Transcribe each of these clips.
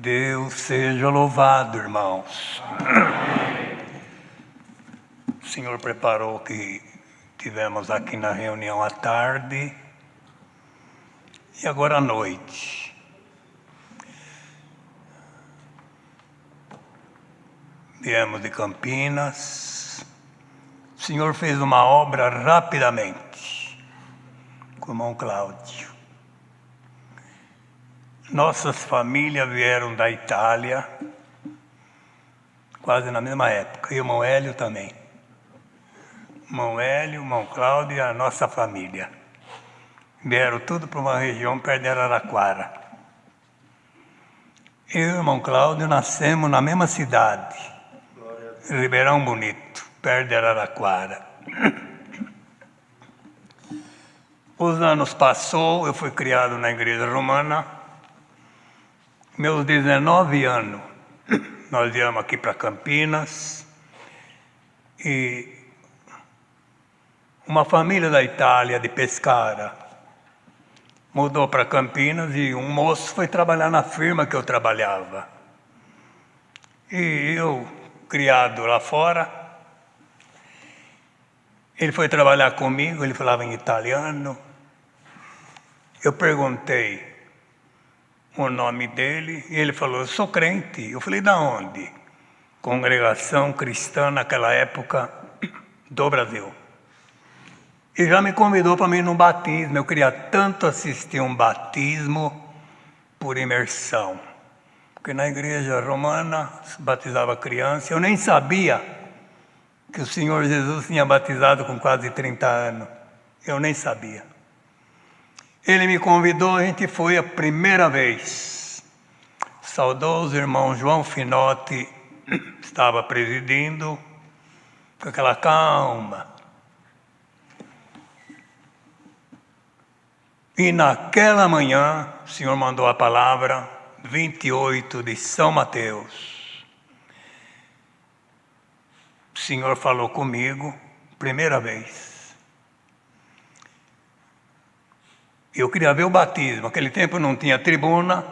Deus seja louvado, irmãos. O Senhor preparou que tivemos aqui na reunião à tarde e agora à noite. Viemos de Campinas. O Senhor fez uma obra rapidamente com o irmão Cláudio. Nossas famílias vieram da Itália, quase na mesma época, e o irmão Hélio também. Irmão Hélio, irmão Cláudio e a nossa família. Vieram tudo para uma região perto de Araraquara. Eu e o irmão Cláudio nascemos na mesma cidade, Ribeirão Bonito, perto de Araraquara. Os anos passou, eu fui criado na igreja romana. Meus 19 anos, nós viemos aqui para Campinas e uma família da Itália, de Pescara, mudou para Campinas e um moço foi trabalhar na firma que eu trabalhava. E eu, criado lá fora, ele foi trabalhar comigo, ele falava em italiano. Eu perguntei o nome dele, e ele falou, eu sou crente. Eu falei, da onde? Congregação Cristã naquela época do Brasil. E já me convidou para mim num batismo. Eu queria tanto assistir um batismo por imersão. Porque na igreja romana batizava criança. Eu nem sabia que o Senhor Jesus tinha batizado com quase 30 anos. Eu nem sabia. Ele me convidou, a gente foi a primeira vez. Saudoso irmão João Finotti estava presidindo, com aquela calma. E naquela manhã, o Senhor mandou a palavra 28 de São Mateus. O Senhor falou comigo, primeira vez. Eu queria ver o batismo. Naquele tempo não tinha tribuna,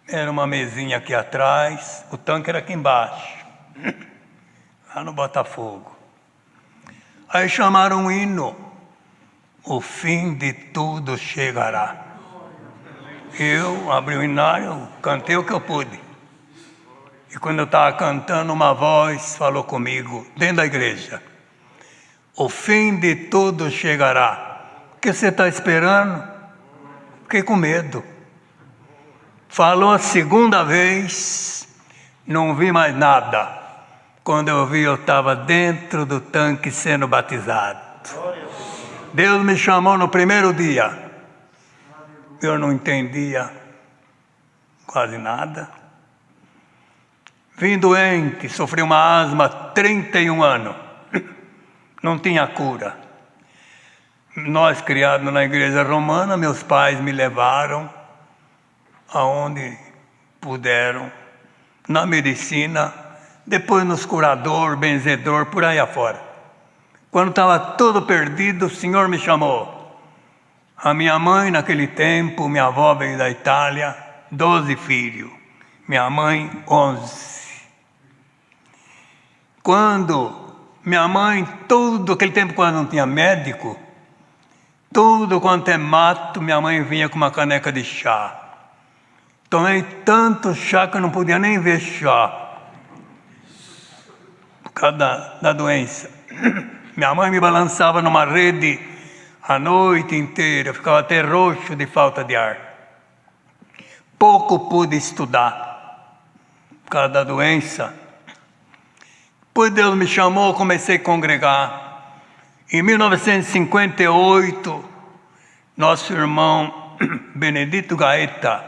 era uma mesinha aqui atrás, o tanque era aqui embaixo, lá no Botafogo. Aí chamaram um hino, o fim de tudo chegará. Eu abri o hinário, cantei o que eu pude. E quando eu estava cantando, uma voz falou comigo, dentro da igreja, o fim de tudo chegará. O que você está esperando? Fiquei com medo. Falou a segunda vez, não vi mais nada. Quando eu vi, eu estava dentro do tanque sendo batizado. Deus me chamou no primeiro dia. Eu não entendia quase nada. Vim doente, sofri uma asma 31 anos. Não tinha cura. Nós, criados na igreja romana, meus pais me levaram aonde puderam, na medicina, depois nos curador, benzedor, por aí afora. Quando estava tudo perdido, o Senhor me chamou. A minha mãe, naquele tempo, minha avó veio da Itália, 12 filhos. Minha mãe, 11. Quando minha mãe, todo aquele tempo, quando não tinha médico, tudo quanto é mato, minha mãe vinha com uma caneca de chá. Tomei tanto chá que eu não podia nem ver chá, por causa da doença. Minha mãe me balançava numa rede a noite inteira, eu ficava até roxo de falta de ar. Pouco pude estudar, por causa da doença. Depois Deus me chamou, comecei a congregar. Em 1958, nosso irmão Benedito Gaeta,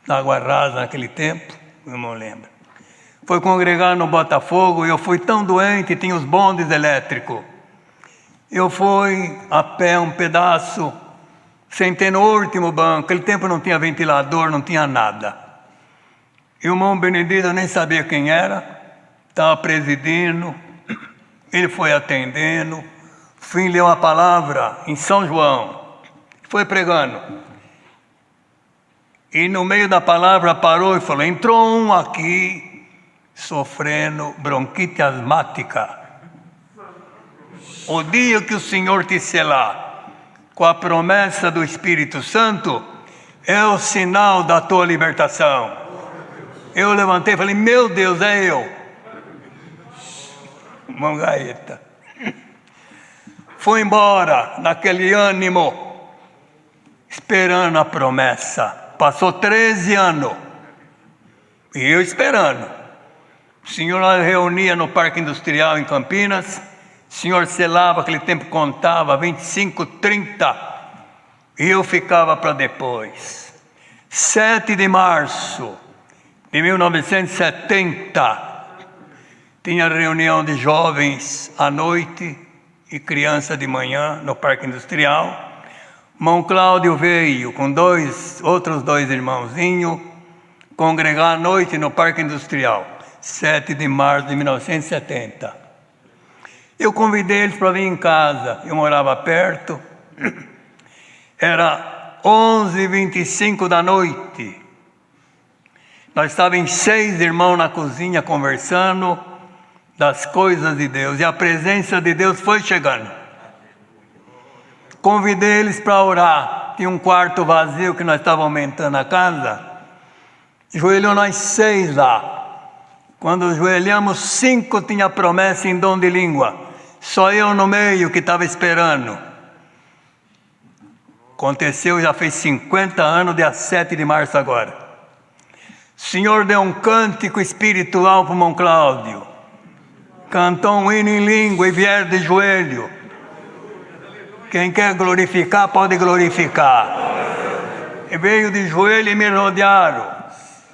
na Água Rasa naquele tempo, o irmão lembra, foi congregar no Botafogo e eu fui tão doente, tinha os bondes elétricos. Eu fui a pé um pedaço, sentei no último banco, naquele tempo não tinha ventilador, não tinha nada. E o irmão Benedito, eu nem sabia quem era, estava presidindo, ele foi atendendo. Fim leu a palavra em São João, foi pregando. E no meio da palavra parou e falou: entrou um aqui sofrendo bronquite asmática. O dia que o Senhor te selar com a promessa do Espírito Santo, é o sinal da tua libertação. Eu levantei e falei: meu Deus, é eu. Mangaeta. Fui embora naquele ânimo, esperando a promessa. Passou 13 anos. E eu esperando. O Senhor nos reunia no Parque Industrial em Campinas. O Senhor selava, aquele tempo contava, 25, 30. E eu ficava para depois. 7 de março de 1970. Tinha reunião de jovens à noite e criança de manhã no Parque Industrial. Irmão Cláudio veio com outros dois irmãozinhos congregar à noite no Parque Industrial, 7 de março de 1970. Eu convidei eles para vir em casa, eu morava perto, era 11h25 da noite. Nós estávamos 6 irmãos na cozinha conversando das coisas de Deus, e a presença de Deus foi chegando. Convidei eles para orar. Tinha um quarto vazio que nós estávamos aumentando a casa. Joelhou nós 6 lá. Quando joelhamos, 5 tinha promessa em dom de língua. Só eu no meio que estava esperando. Aconteceu, já fez 50 anos, dia 7 de março agora. O Senhor deu um cântico espiritual para o irmão Cláudio. Cantou um hino em língua e vieram de joelho. Quem quer glorificar, pode glorificar. E veio de joelho e me rodearam.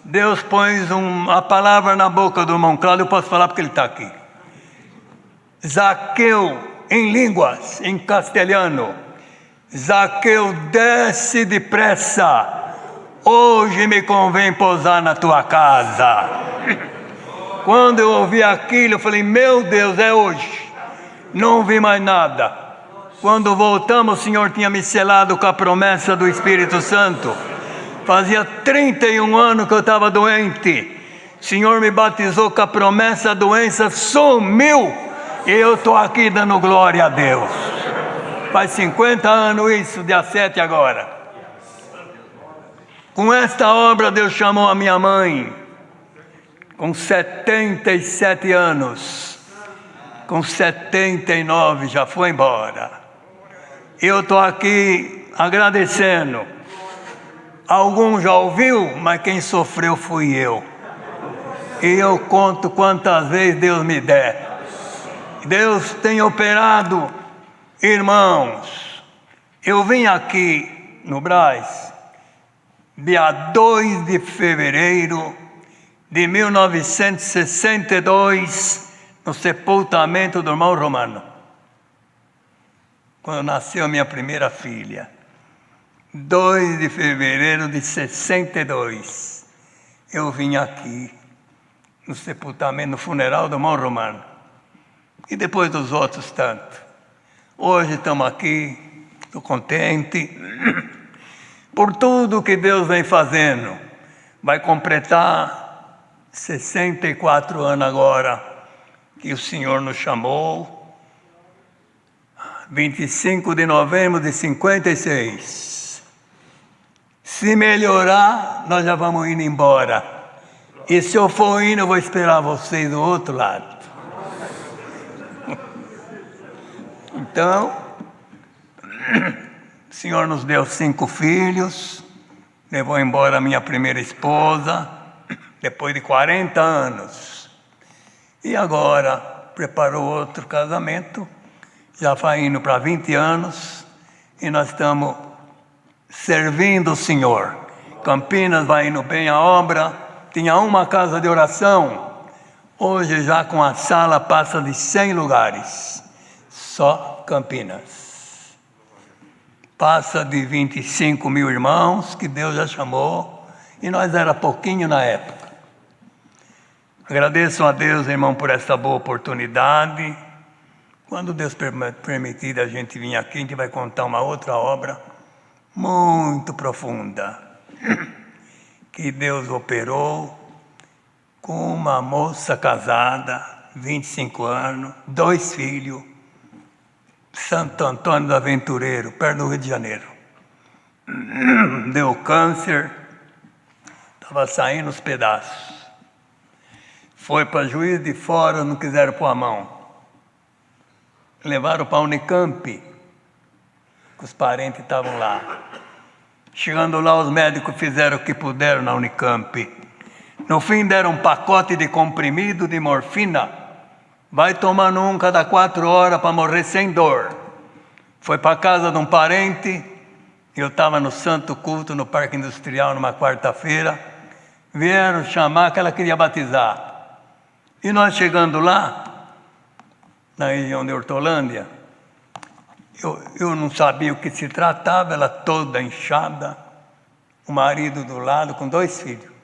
Deus pôs a palavra na boca do irmão Cláudio, eu posso falar porque ele está aqui. Zaqueu, em línguas, em castelhano. Zaqueu, desce depressa. Hoje me convém pousar na tua casa. Quando eu ouvi aquilo, eu falei: meu Deus, é hoje. Não vi mais nada. Quando voltamos, o Senhor tinha me selado com a promessa do Espírito Santo. Fazia 31 anos que eu estava doente. O Senhor me batizou com a promessa, a doença sumiu. E eu estou aqui dando glória a Deus. Faz 50 anos isso, dia 7 agora. Com esta obra Deus chamou a minha mãe, com 77 anos. Com 79 já foi embora. Eu estou aqui agradecendo. Algum já ouviu, mas quem sofreu fui eu. E eu conto quantas vezes Deus me der. Deus tem operado, irmãos. Eu vim aqui no Brás, dia 2 de fevereiro de 1962, no sepultamento do irmão Romano. Quando nasceu a minha primeira filha. 2 de fevereiro de 62. Eu vim aqui, no sepultamento, no funeral do irmão Romano. E depois dos outros tantos. Hoje estamos aqui, estou contente. Por tudo que Deus vem fazendo. Vai completar 64 anos agora, que o Senhor nos chamou. 25 de novembro de 56. Se melhorar, nós já vamos indo embora. E se eu for indo, eu vou esperar vocês do outro lado. Então, o Senhor nos deu 5 filhos, levou embora a minha primeira esposa, depois de 40 anos. E agora, preparou outro casamento, já vai indo para 20 anos, e nós estamos servindo o Senhor. Campinas vai indo bem a obra, tinha uma casa de oração, hoje já com a sala passa de 100 lugares, só Campinas. Passa de 25 mil irmãos, que Deus já chamou, e nós era pouquinho na época. Agradeço a Deus, irmão, por essa boa oportunidade. Quando Deus permitir a gente vir aqui, a gente vai contar uma outra obra muito profunda. que Deus operou com uma moça casada, 25 anos, 2 filhos, Santo Antônio do Aventureiro, perto do Rio de Janeiro. Deu câncer, estava saindo os pedaços. Foi para Juiz de Fora, não quiseram pôr a mão. Levaram para a Unicamp, que os parentes estavam lá. Chegando lá, os médicos fizeram o que puderam na Unicamp. No fim, deram um pacote de comprimido de morfina. Vai tomando um cada 4 horas para morrer sem dor. Foi para a casa de um parente. Eu estava no Santo Culto, no Parque Industrial, numa quarta-feira. Vieram chamar que ela queria batizar. E nós chegando lá, na região de Hortolândia, eu não sabia o que se tratava, ela toda inchada, o marido do lado com 2 filhos.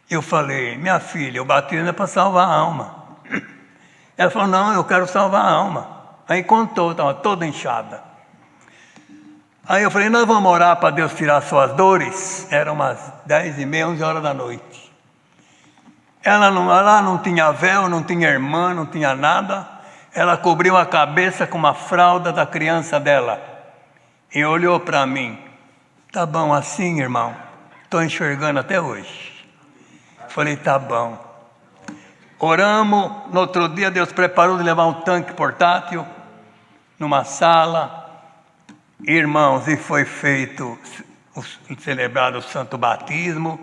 Eu falei, minha filha, o batismo é para salvar a alma. Ela falou, não, eu quero salvar a alma. Aí contou, estava toda inchada. Aí eu falei, nós vamos orar para Deus tirar suas dores. Eram umas 10h30, 11 horas da noite. Ela não tinha véu, não tinha irmã, não tinha nada. Ela cobriu a cabeça com uma fralda da criança dela. E olhou para mim. Tá bom assim, irmão? Estou enxergando até hoje. Falei, tá bom. Oramos. No outro dia, Deus preparou de levar um tanque portátil numa sala. Irmãos, e foi feito, celebrado o Santo Batismo.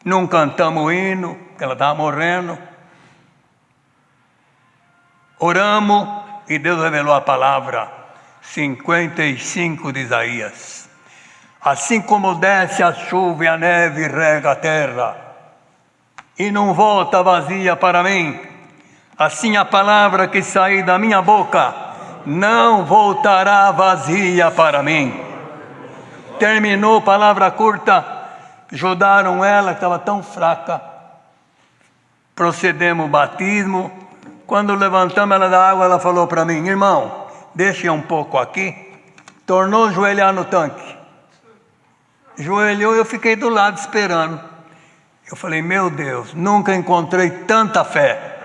Não cantamos o hino, porque ela estava morrendo. Oramos e Deus revelou a palavra 55 de Isaías. Assim como desce a chuva e a neve rega a terra, e não volta vazia para mim, assim a palavra que sair da minha boca não voltará vazia para mim. Terminou, palavra curta, ajudaram ela que estava tão fraca. Procedemos o batismo. Quando levantamos ela da água, ela falou para mim, irmão, deixa um pouco aqui. Tornou a joelhar no tanque. Joelhou e eu fiquei do lado esperando. Eu falei, meu Deus, nunca encontrei tanta fé.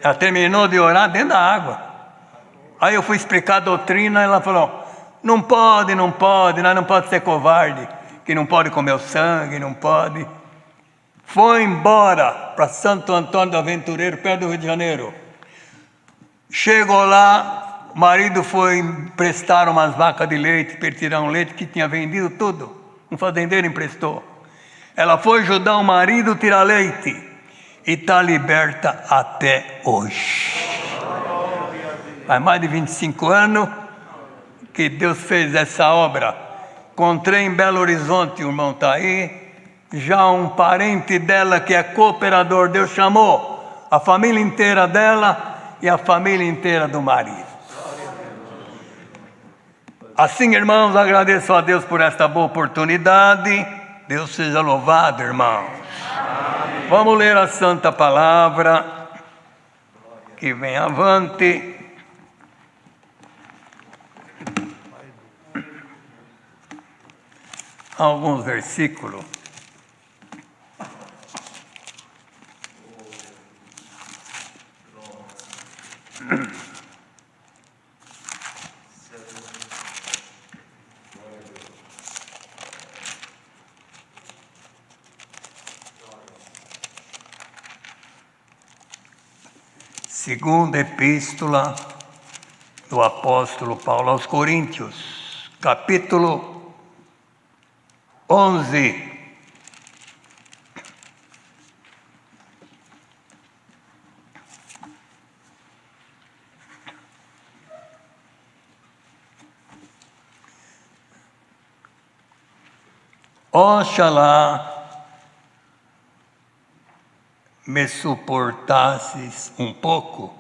Ela terminou de orar dentro da água. Aí eu fui explicar a doutrina, ela falou, não pode, nós não pode ser covarde, que não pode comer o sangue, não pode. Foi embora para Santo Antônio do Aventureiro, perto do Rio de Janeiro. Chegou lá, o marido foi emprestar umas vacas de leite, para ele tirar um leite que tinha vendido tudo. Um fazendeiro emprestou. Ela foi ajudar o marido a tirar leite e está liberta até hoje. Faz mais de 25 anos que Deus fez essa obra. Encontrei em Belo Horizonte, o irmão está aí. Já um parente dela que é cooperador, Deus chamou a família inteira dela e a família inteira do marido. Assim, irmãos, agradeço a Deus por esta boa oportunidade. Deus seja louvado, irmãos. Amém. Vamos ler a Santa Palavra, que vem avante. Alguns versículos. Segunda Epístola do Apóstolo Paulo aos Coríntios, capítulo 11. Oxalá me suportasses um pouco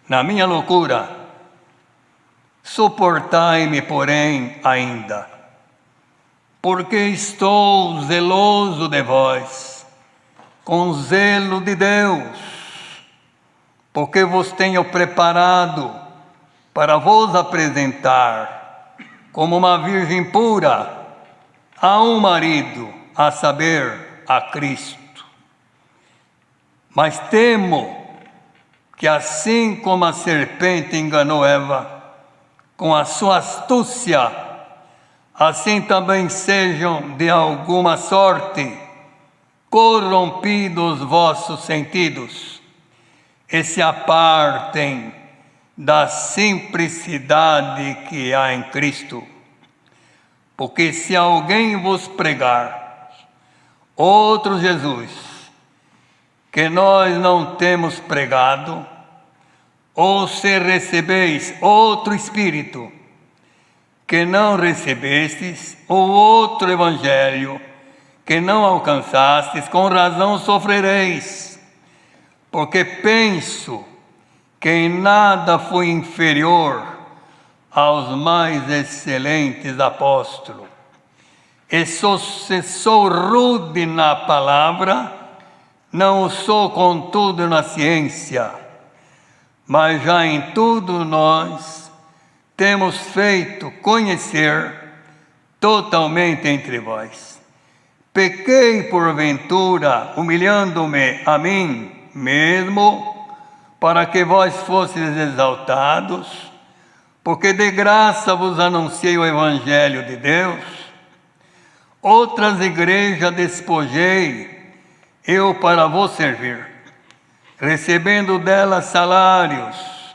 na minha loucura. Suportai-me, porém, ainda, porque estou zeloso de vós, com zelo de Deus, porque vos tenho preparado para vos apresentar como uma virgem pura a um marido, a saber, a Cristo. Mas temo que assim como a serpente enganou Eva com a sua astúcia, assim também sejam de alguma sorte corrompidos vossos sentidos e se apartem da simplicidade que há em Cristo. Porque se alguém vos pregar outro Jesus, que nós não temos pregado, ou se recebeis outro Espírito, que não recebestes, ou outro Evangelho, que não alcançastes, com razão sofrereis, porque penso que em nada fui inferior aos mais excelentes apóstolos. E se sou rude na palavra, não o sou contudo na ciência, mas já em tudo nós temos feito conhecer totalmente entre vós. Pequei porventura, humilhando-me a mim mesmo, para que vós fosseis exaltados, porque de graça vos anunciei o Evangelho de Deus. Outras igrejas despojei eu para vos servir, recebendo delas salários,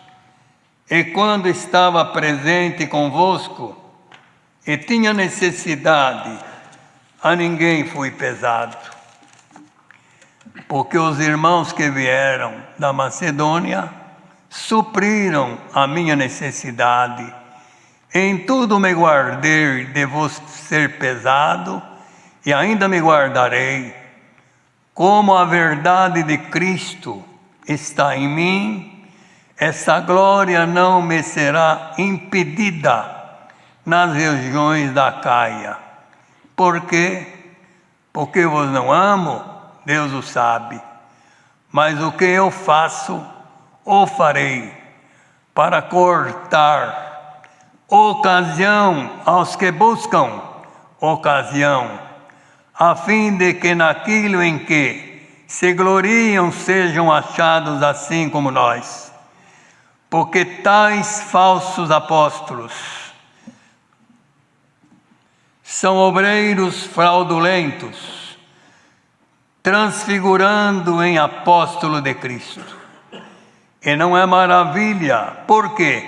e quando estava presente convosco e tinha necessidade, a ninguém fui pesado. Porque os irmãos que vieram da Macedônia supriram a minha necessidade. Em tudo me guardei de vos ser pesado, e ainda me guardarei, como a verdade de Cristo está em mim, essa glória não me será impedida nas regiões da Caia. Por quê? Porque vos não amo, Deus o sabe, mas o que eu faço, o farei, para cortar ocasião aos que buscam ocasião, a fim de que naquilo em que se gloriam sejam achados assim como nós. Porque tais falsos apóstolos são obreiros fraudulentos, transfigurando em apóstolo de Cristo. E não é maravilha, porque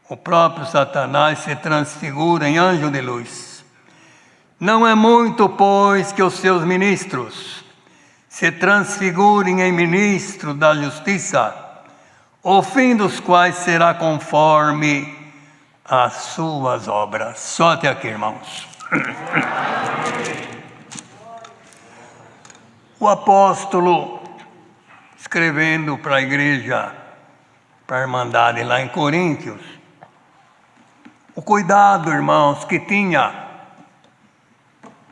o próprio Satanás se transfigura em anjo de luz. Não é muito, pois, que os seus ministros se transfigurem em ministros da justiça, o fim dos quais será conforme as suas obras. Só até aqui, irmãos. O apóstolo, escrevendo para a igreja, para a Irmandade lá em Coríntios, o cuidado, irmãos, que tinha,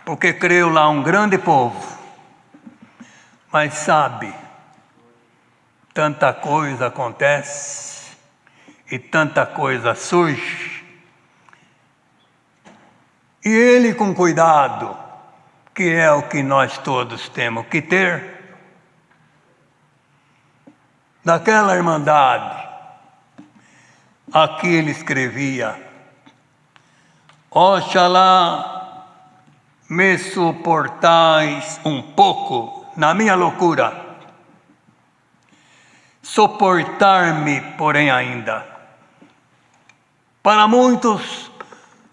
porque creu lá um grande povo, mas sabe, tanta coisa acontece e tanta coisa surge, e ele com cuidado, que é o que nós todos temos que ter, daquela irmandade, aqui ele escrevia: oxalá me suportais um pouco na minha loucura, suportar-me, porém, ainda. Para muitos,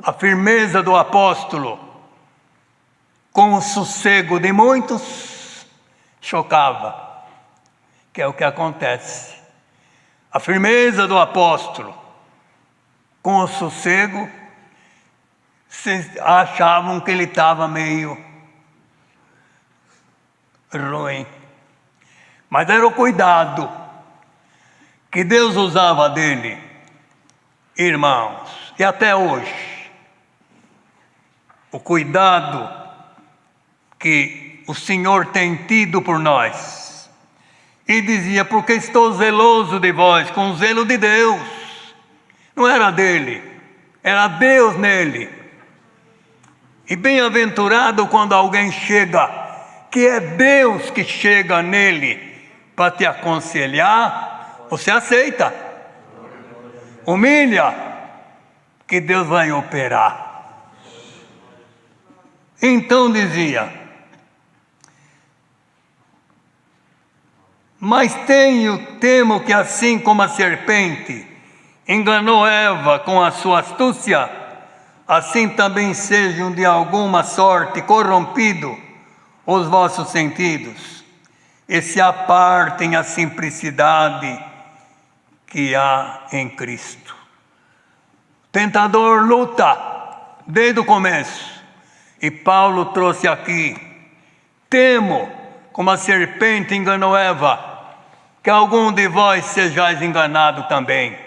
a firmeza do apóstolo, com o sossego de muitos, chocava, que é o que acontece. A firmeza do apóstolo, com o sossego, achavam que ele estava meio ruim. Mas era o cuidado que Deus usava dele, irmãos, e até hoje. O cuidado que o Senhor tem tido por nós. E dizia: porque estou zeloso de vós, com o zelo de Deus, Não era dele, era Deus nele. E bem-aventurado quando alguém chega, que é Deus que chega nele para te aconselhar, você aceita. Humilha, que Deus vai operar. Então dizia: mas temo que assim como a serpente enganou Eva com a sua astúcia, assim também sejam de alguma sorte corrompidos os vossos sentidos, e se apartem a simplicidade que há em Cristo. O tentador luta desde o começo, e Paulo trouxe aqui: temo, como a serpente enganou Eva, que algum de vós sejais enganado também.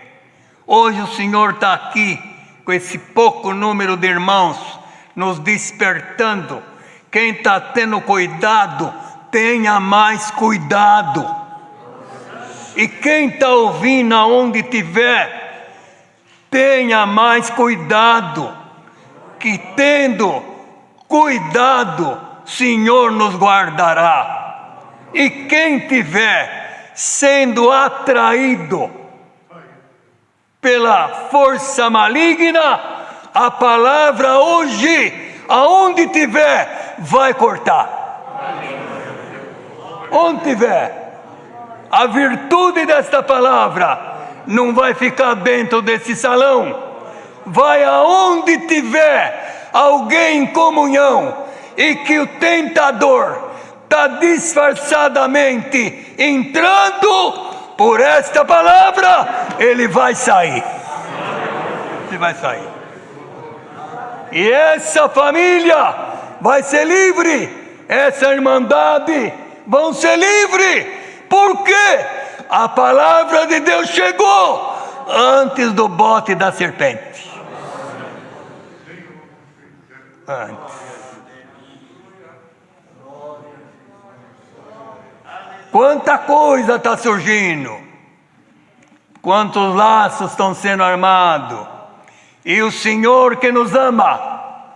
Hoje o Senhor está aqui, com esse pouco número de irmãos, nos despertando. Quem está tendo cuidado, tenha mais cuidado. E quem está ouvindo aonde estiver, tenha mais cuidado. Que tendo cuidado, Senhor nos guardará. E quem estiver sendo atraído pela força maligna, a palavra hoje, aonde tiver, vai cortar. Onde tiver, a virtude desta palavra não vai ficar dentro desse salão. Vai aonde tiver alguém em comunhão e que o tentador está disfarçadamente entrando, por esta palavra, ele vai sair. Ele vai sair. E essa família vai ser livre. Essa irmandade vão ser livres. Porque a palavra de Deus chegou antes do bote da serpente. Antes. Quanta coisa está surgindo, quantos laços estão sendo armados, e o Senhor que nos ama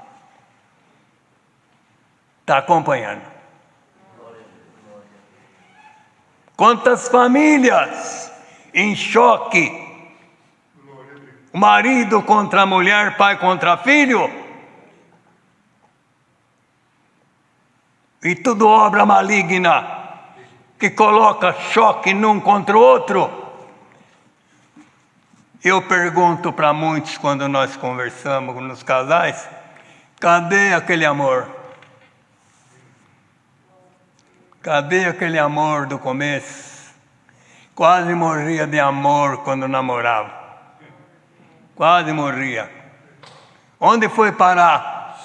está acompanhando. Quantas famílias em choque, marido contra a mulher, pai contra filho, e tudo obra maligna, que coloca choque num contra o outro. Eu pergunto para muitos quando nós conversamos nos casais: cadê aquele amor? Cadê aquele amor do começo? Quase morria de amor quando namorava. Quase morria. Onde foi parar?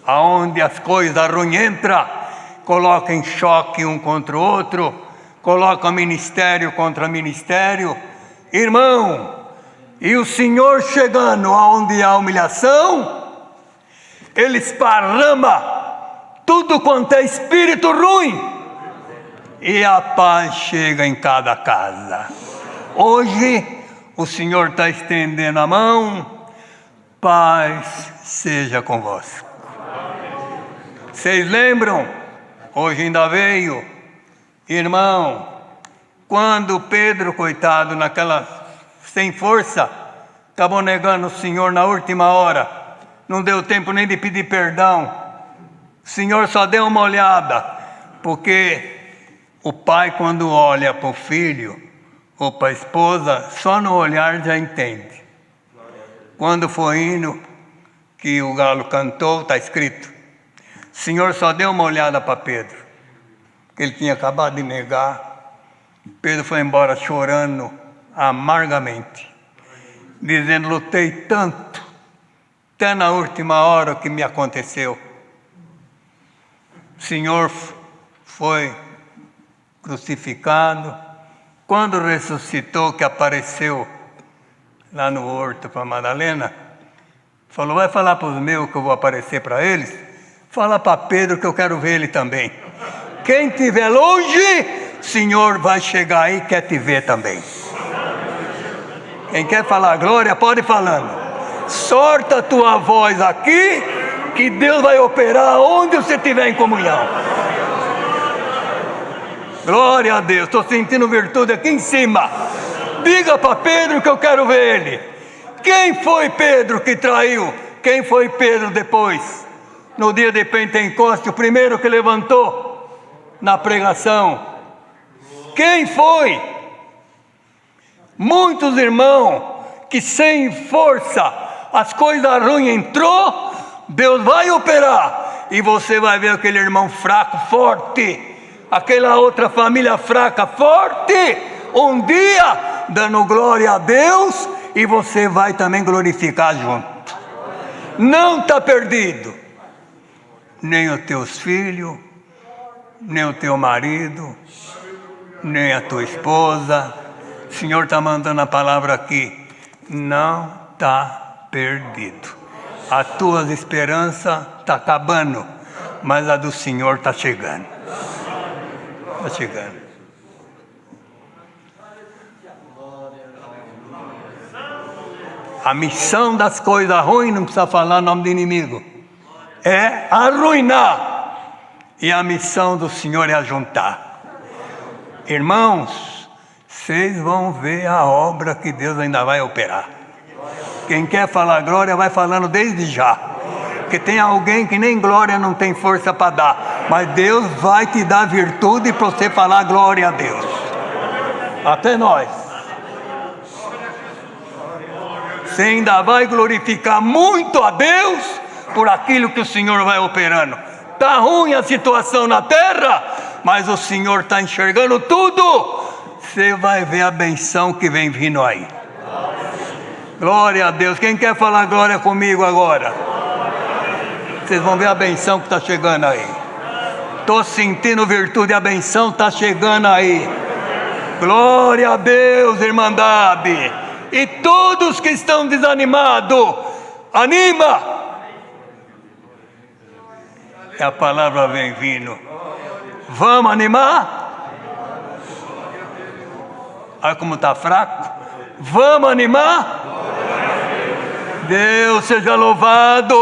Aonde as coisas ruins entram, coloca em choque um contra o outro, coloca ministério contra ministério. Irmão, e o Senhor chegando aonde há humilhação, Ele esparrama tudo quanto é espírito ruim, e a paz chega em cada casa. Hoje o Senhor está estendendo a mão. Paz seja convosco. Vocês lembram? Hoje ainda veio, irmão, quando Pedro, coitado, naquela sem força, acabou negando o Senhor na última hora, não deu tempo nem de pedir perdão. O Senhor só deu uma olhada, porque o pai, quando olha para o filho ou para a esposa, só no olhar já entende. Quando foi indo, que o galo cantou, está escrito: o Senhor só deu uma olhada para Pedro, que ele tinha acabado de negar. Pedro foi embora chorando amargamente, dizendo: lutei tanto, até na última hora que me aconteceu. O Senhor foi crucificado. Quando ressuscitou, que apareceu lá no horto para Madalena, falou: vai falar para os meus que eu vou aparecer para eles. Fala para Pedro que eu quero ver ele também. Quem estiver longe, o Senhor vai chegar aí e quer te ver também. Quem quer falar glória, pode ir falando. Sorta a tua voz aqui, que Deus vai operar onde você estiver em comunhão. Glória a Deus, estou sentindo virtude aqui em cima. Diga para Pedro que eu quero ver ele. Quem foi Pedro que traiu? Quem foi Pedro depois? No dia de Pentecostes, o primeiro que levantou na pregação. Quem foi? Muitos irmãos que sem força as coisas ruins entrou, Deus vai operar e você vai ver aquele irmão fraco, forte, aquela outra família fraca, forte, um dia dando glória a Deus e você vai também glorificar junto. Não está perdido, nem os teus filhos, nem o teu marido, nem a tua esposa. O Senhor está mandando a palavra aqui, não está perdido. As tuas esperanças estão acabando, mas a do Senhor está chegando. Está chegando. A missão das coisas ruins, não precisa falar nome do inimigo, é arruinar. E a missão do Senhor é ajuntar. Irmãos, vocês vão ver a obra que Deus ainda vai operar. Quem quer falar glória, vai falando desde já. Porque tem alguém que nem glória não tem força para dar. Mas Deus vai te dar virtude para você falar glória a Deus. Até nós. Você ainda vai glorificar muito a Deus por aquilo que o Senhor vai operando. Está ruim a situação na terra, mas o Senhor está enxergando tudo. Você vai ver a benção que vem vindo aí. Glória a Deus. Quem quer falar glória comigo agora? Vocês vão ver a benção que está chegando aí. Estou sentindo virtude, a benção está chegando aí. Glória a Deus, irmandade. E todos que estão desanimados, anima. E a palavra vem vindo. Vamos animar? Olha como está fraco. Vamos animar? Deus seja louvado.